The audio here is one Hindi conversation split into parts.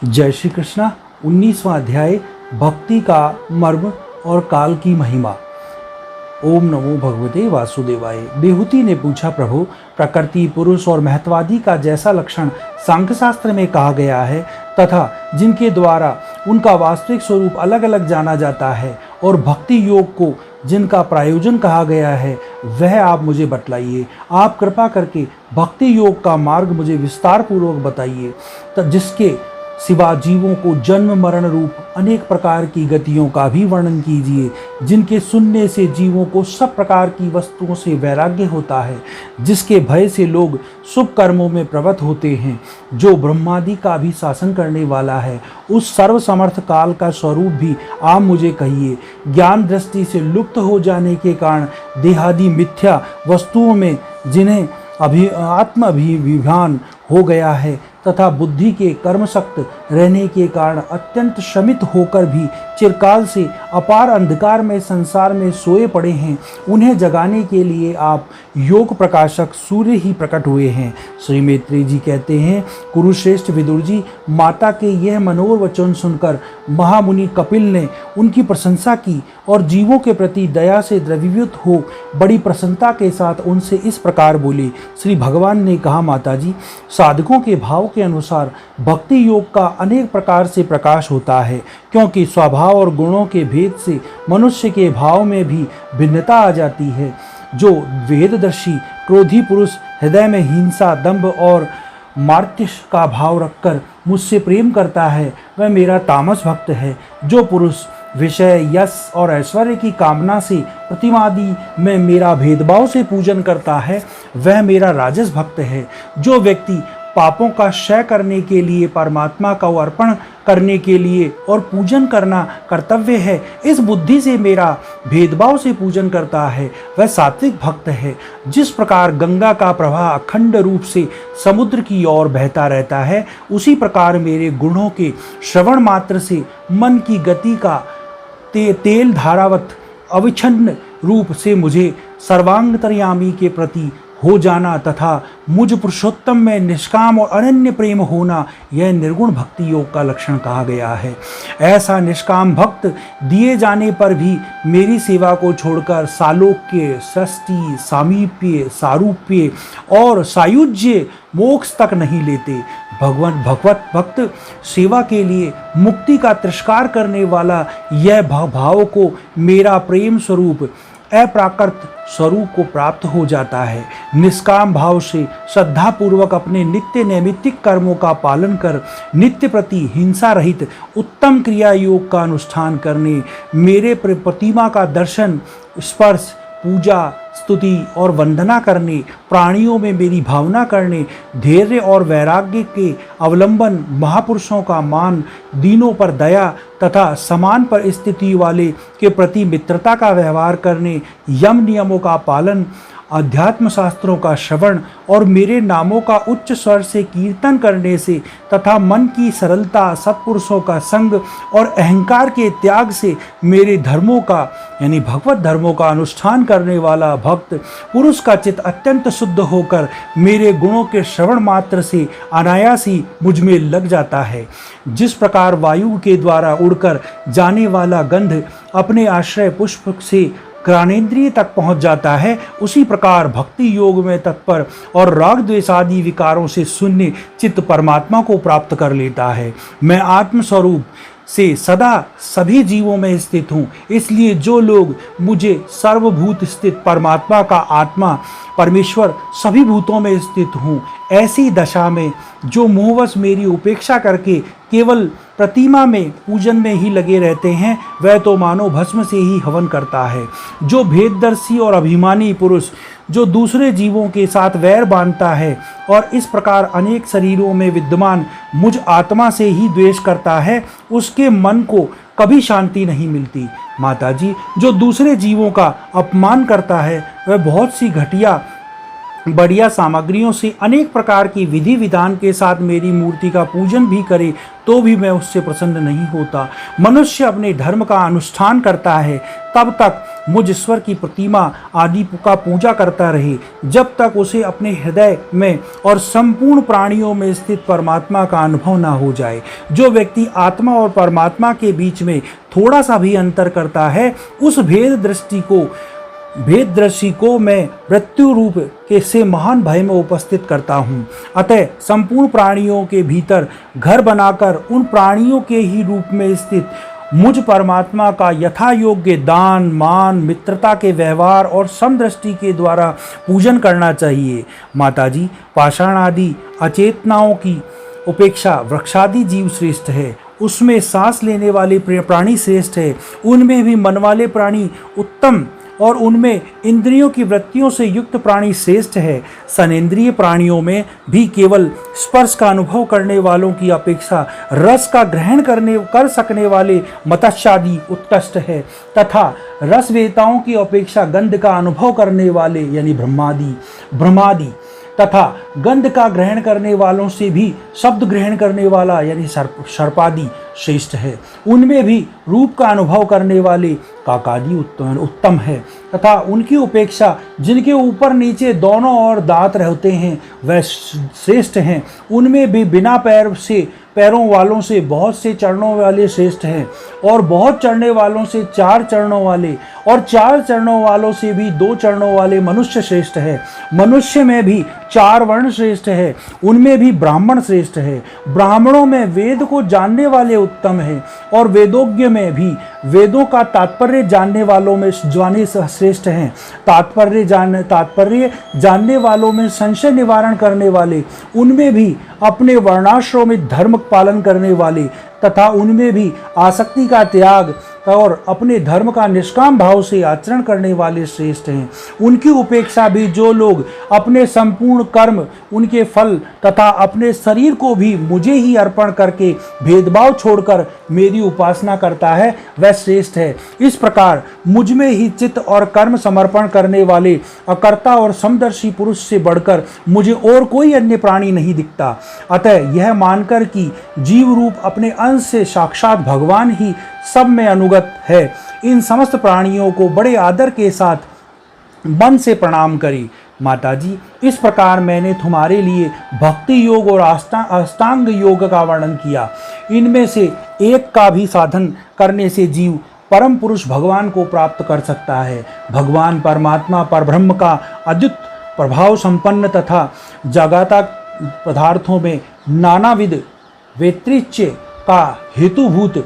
जय श्री कृष्णा। 19वां अध्याय भक्ति का मर्म और काल की महिमा। ओम नमो भगवते वासुदेवाय। देहूति ने पूछा, प्रभु, प्रकृति, पुरुष और महत्वादि का जैसा लक्षण सांख्य शास्त्र में कहा गया है तथा जिनके द्वारा उनका वास्तविक स्वरूप अलग अलग जाना जाता है और भक्ति योग को जिनका प्रायोजन कहा गया है, वह आप मुझे बतलाइए। आप कृपा करके भक्ति योग का मार्ग मुझे विस्तार पूर्वक बताइए, जिसके सिवा जीवों को जन्म मरण रूप अनेक प्रकार की गतियों का भी वर्णन कीजिए, जिनके सुनने से जीवों को सब प्रकार की वस्तुओं से वैराग्य होता है, जिसके भय से लोग शुभ कर्मों में प्रवृत्त होते हैं, जो ब्रह्मादि का भी शासन करने वाला है। उस सर्वसमर्थ काल का स्वरूप भी आप मुझे कहिए। ज्ञान दृष्टि से लुप्त हो जाने के कारण देहादि मिथ्या वस्तुओं में जिन्हें आत्म अभिमान हो गया है तथा बुद्धि के कर्मशक्त रहने के कारण अत्यंत श्रमित होकर भी चिरकाल से अपार अंधकार में संसार में सोए पड़े हैं, उन्हें जगाने के लिए आप योग प्रकाशक सूर्य ही प्रकट हुए हैं। श्री मैत्रेय जी कहते हैं, कुरुश्रेष्ठ विदुर जी, माता के यह मनोहर वचन सुनकर महामुनि कपिल ने उनकी प्रशंसा की और जीवों के प्रति दया से द्रवीभूत हो बड़ी प्रसन्नता के साथ उनसे इस प्रकार बोले। श्री भगवान ने कहा, माता जी, साधकों के भाव के अनुसार भक्ति योग का अनेक प्रकार से प्रकाश होता है, क्योंकि स्वभाव और गुणों के भेद से मनुष्य के भाव में भी भिन्नता आ जाती है। जो वेददर्शी क्रोधी पुरुष हृदय में हिंसा, दंभ और मार्त्यश का भाव रखकर मुझसे प्रेम करता है, वह मेरा तामस भक्त है। जो पुरुष विषय, यश और ऐश्वर्य की कामना से प्रतिमादि में मेरा भेदभाव से पूजन करता है, वह मेरा राजस भक्त है। जो व्यक्ति पापों का क्षय करने के लिए परमात्मा का अर्पण करने के लिए और पूजन करना कर्तव्य है, इस बुद्धि से मेरा भेदभाव से पूजन करता है, वह सात्विक भक्त है। जिस प्रकार गंगा का प्रवाह अखंड रूप से समुद्र की ओर बहता रहता है, उसी प्रकार मेरे गुणों के श्रवण मात्र से मन की गति का तेल धारावत अविच्छिन्न रूप से मुझे सर्वांतर्यामी के प्रति हो जाना तथा मुझ पुरुषोत्तम में निष्काम और अनन्य प्रेम होना, यह निर्गुण भक्ति योग का लक्षण कहा गया है। ऐसा निष्काम भक्त दिए जाने पर भी मेरी सेवा को छोड़कर सालोक्य, सृष्टि, सामीप्य, सारूप्य और सायुज्य मोक्ष तक नहीं लेते। भगवत भक्त सेवा के लिए मुक्ति का तिरस्कार करने वाला यह भाव को मेरा प्रेम स्वरूप अप्राकृत स्वरूप को प्राप्त हो जाता है। निष्काम भाव से श्रद्धा पूर्वक अपने नित्य नैमित्तिक कर्मों का पालन कर नित्य प्रति हिंसा रहित उत्तम क्रिया योग का अनुष्ठान करने, मेरे प्रतिमा का दर्शन, स्पर्श, पूजा, स्तुति और वंदना करने, प्राणियों में मेरी भावना करने, धैर्य और वैराग्य के अवलंबन, महापुरुषों का मान, दीनों पर दया तथा समान पर स्थिति वाले के प्रति मित्रता का व्यवहार करने, यम नियमों का पालन, अध्यात्म शास्त्रों का श्रवण और मेरे नामों का उच्च स्वर से कीर्तन करने से तथा मन की सरलता, सत्पुरुषों का संग और अहंकार के त्याग से मेरे धर्मों का यानी भगवत धर्मों का अनुष्ठान करने वाला भक्त पुरुष का चित्त अत्यंत शुद्ध होकर मेरे गुणों के श्रवण मात्र से अनायास ही मुझ में लग जाता है। जिस प्रकार वायु के द्वारा उड़कर जाने वाला गंध अपने आश्रय पुष्प से घ्राणेन्द्रिय तक पहुंच जाता है, उसी प्रकार भक्ति योग में तत्पर और राग द्वेषादि विकारों से शून्य चित्त परमात्मा को प्राप्त कर लेता है। मैं आत्मस्वरूप से सदा सभी जीवों में स्थित हूँ, इसलिए जो लोग मुझे सर्वभूत स्थित परमात्मा का आत्मा परमेश्वर सभी भूतों में स्थित हूँ, ऐसी दशा में जो मोहवश मेरी उपेक्षा करके केवल प्रतिमा में पूजन में ही लगे रहते हैं, वह तो मानो भस्म से ही हवन करता है। जो भेददर्शी और अभिमानी पुरुष जो दूसरे जीवों के साथ वैर बांधता है और इस प्रकार अनेक शरीरों में विद्यमान मुझ आत्मा से ही द्वेष करता है, उसके मन को कभी शांति नहीं मिलती। माता जी, जो दूसरे जीवों का अपमान करता है, वह बहुत सी घटिया बढ़िया सामग्रियों से अनेक प्रकार की विधि विधान के साथ मेरी मूर्ति का पूजन भी करे तो भी मैं उससे प्रसन्न नहीं होता। मनुष्य अपने धर्म का अनुष्ठान करता है तब तक मुझ ईश्वर की प्रतिमा आदि का पूजा करता रहे, जब तक उसे अपने हृदय में और संपूर्ण प्राणियों में स्थित परमात्मा का अनुभव ना हो जाए। जो व्यक्ति आत्मा और परमात्मा के बीच में थोड़ा सा भी अंतर करता है, उस भेद दृष्टि को मैं मृत्यु रूप के से महान भय में उपस्थित करता हूँ। अतः संपूर्ण प्राणियों के भीतर घर बनाकर उन प्राणियों के ही रूप में स्थित मुझ परमात्मा का यथा योग्य दान, मान, मित्रता के व्यवहार और समदृष्टि के द्वारा पूजन करना चाहिए। माताजी, पाषाण आदि अचेतनाओं की उपेक्षा वृक्षादि जीव श्रेष्ठ है, उसमें सांस लेने वाले प्राणी श्रेष्ठ है, उनमें भी मन वाले प्राणी उत्तम और उनमें इंद्रियों की वृत्तियों से युक्त प्राणी श्रेष्ठ है। सनेन्द्रिय प्राणियों में भी केवल स्पर्श का अनुभव करने वालों की अपेक्षा रस का ग्रहण कर सकने वाले मत्स्यादि उत्कृष्ट है, तथा रसवेताओं की अपेक्षा गंध का अनुभव करने वाले यानी ब्रह्मादि तथा गंध का ग्रहण करने वालों से भी शब्द ग्रहण करने वाला यानी सर्पादि श्रेष्ठ है। उनमें भी रूप का अनुभव करने वाले काकादि उत्तम है, तथा उनकी उपेक्षा जिनके ऊपर नीचे दोनों ओर दांत रहते हैं वह श्रेष्ठ हैं। उनमें भी बिना पैरों वालों से बहुत से चरणों वाले श्रेष्ठ हैं, और बहुत चढ़ने वालों से 4 चरणों वाले, और 4 चरणों वालों से भी 2 चरणों वाले मनुष्य श्रेष्ठ है। मनुष्य में भी 4 वर्ण श्रेष्ठ है, उनमें भी ब्राह्मण श्रेष्ठ है। ब्राह्मणों में वेद को जानने वाले उत्तम है, और वेदोज्ञ में भी वेदों का तात्पर्य जानने वालों में श्रेष्ठ हैं। तात्पर्य जानने वालों में संशय निवारण करने वाले, उनमें भी अपने वर्णाश्रम में धर्म पालन करने वाले, तथा उनमें भी आसक्ति का त्याग और अपने धर्म का निष्काम भाव से आचरण करने वाले श्रेष्ठ हैं। उनकी उपेक्षा भी जो लोग अपने संपूर्ण कर्म, उनके फल तथा अपने शरीर को भी मुझे ही अर्पण करके भेदभाव छोड़कर मेरी उपासना करता है वह श्रेष्ठ है। इस प्रकार मुझ में ही चित्त और कर्म समर्पण करने वाले अकर्ता और समदर्शी पुरुष से बढ़कर मुझे और कोई अन्य प्राणी नहीं दिखता। अतः यह मानकर कि जीव रूप अपने अंश से साक्षात भगवान ही सब में अनुगत है, इन समस्त प्राणियों को बड़े आदर के साथ मन से प्रणाम करी। माताजी, इस प्रकार मैंने तुम्हारे लिए भक्ति योग और अष्टांग योग का वर्णन किया। इनमें से एक का भी साधन करने से जीव परम पुरुष भगवान को प्राप्त कर सकता है। भगवान परमात्मा परब्रह्म का अद्भुत प्रभाव संपन्न तथा जगता पदार्थों में नानाविध वैतरिच्य का हेतुभूत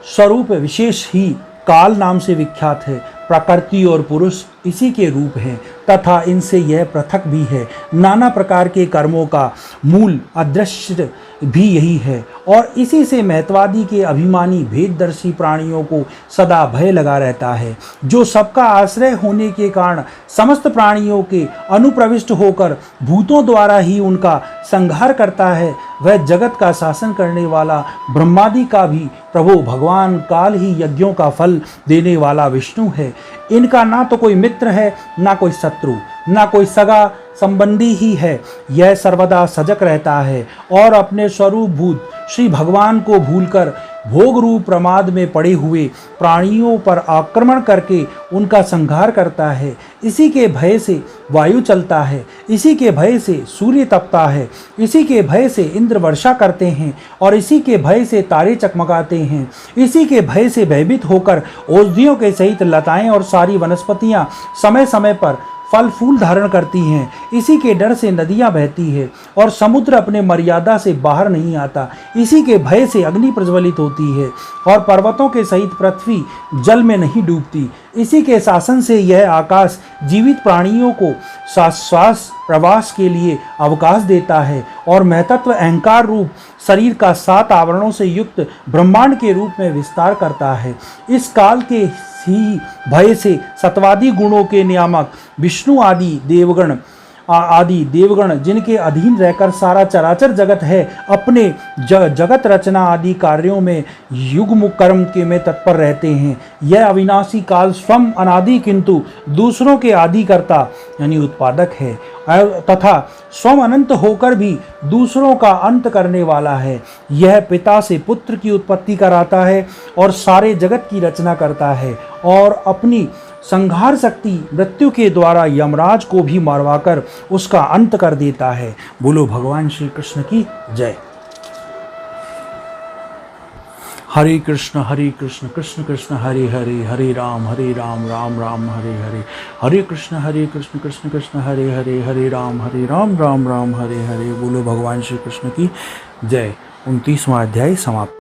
स्वरूप विशेष ही काल नाम से विख्यात है। प्रकृति और पुरुष इसी के रूप हैं, तथा इनसे यह पृथक भी है। नाना प्रकार के कर्मों का मूल अदृश्य भी यही है, और इसी से महत्वादी के अभिमानी भेददर्शी प्राणियों को सदा भय लगा रहता है। जो सबका आश्रय होने के कारण समस्त प्राणियों के अनुप्रविष्ट होकर भूतों द्वारा ही उनका संहार करता है, वह जगत का शासन करने वाला ब्रह्मादि का भी प्रभु भगवान काल ही यज्ञों का फल देने वाला विष्णु है। इनका ना तो कोई मित्र है, ना कोई शत्रु, ना कोई सगा संबंधी ही है। यह सर्वदा सजग रहता है और अपने स्वरूप भूत श्री भगवान को भूलकर भोग रूप प्रमाद में पड़े हुए प्राणियों पर आक्रमण करके उनका संहार करता है। इसी के भय से वायु चलता है, इसी के भय से सूर्य तपता है, इसी के भय से इंद्र वर्षा करते हैं, और इसी के भय से तारे चकमकाते हैं। इसी के भय से भयभीत होकर औषधियों के सहित लताएं और सारी वनस्पतियां समय समय पर फल फूल धारण करती हैं। इसी के डर से नदियां बहती है और समुद्र अपने मर्यादा से बाहर नहीं आता। इसी के भय से अग्नि प्रज्वलित होती है और पर्वतों के सहित पृथ्वी जल में नहीं डूबती। इसी के शासन से यह आकाश जीवित प्राणियों को श्वास प्रवास के लिए अवकाश देता है और महतत्व अहंकार रूप शरीर का 7 आवरणों से युक्त ब्रह्मांड के रूप में विस्तार करता है। इस काल के ही भय से सत्वादी गुणों के नियामक विष्णु आदि देवगण जिनके अधीन रहकर सारा चराचर जगत है, अपने जगत रचना आदि कार्यों में युग्म कर्म के में तत्पर रहते हैं। यह अविनाशी काल स्वयं अनादि किंतु दूसरों के आदि करता यानी उत्पादक है, तथा स्वयं अनंत होकर भी दूसरों का अंत करने वाला है। यह पिता से पुत्र की उत्पत्ति कराता है और सारे जगत की रचना करता है, और अपनी संहार शक्ति मृत्यु के द्वारा यमराज को भी मरवाकर उसका अंत कर देता है। बोलो भगवान श्री कृष्ण की जय। हरे कृष्ण कृष्ण कृष्ण हरे हरे, हरे राम राम राम हरे हरे, हरे कृष्ण कृष्ण कृष्ण हरे हरे, हरे राम राम राम हरे हरे। बोलो भगवान श्री कृष्ण की जय। 29वां अध्याय समाप्त।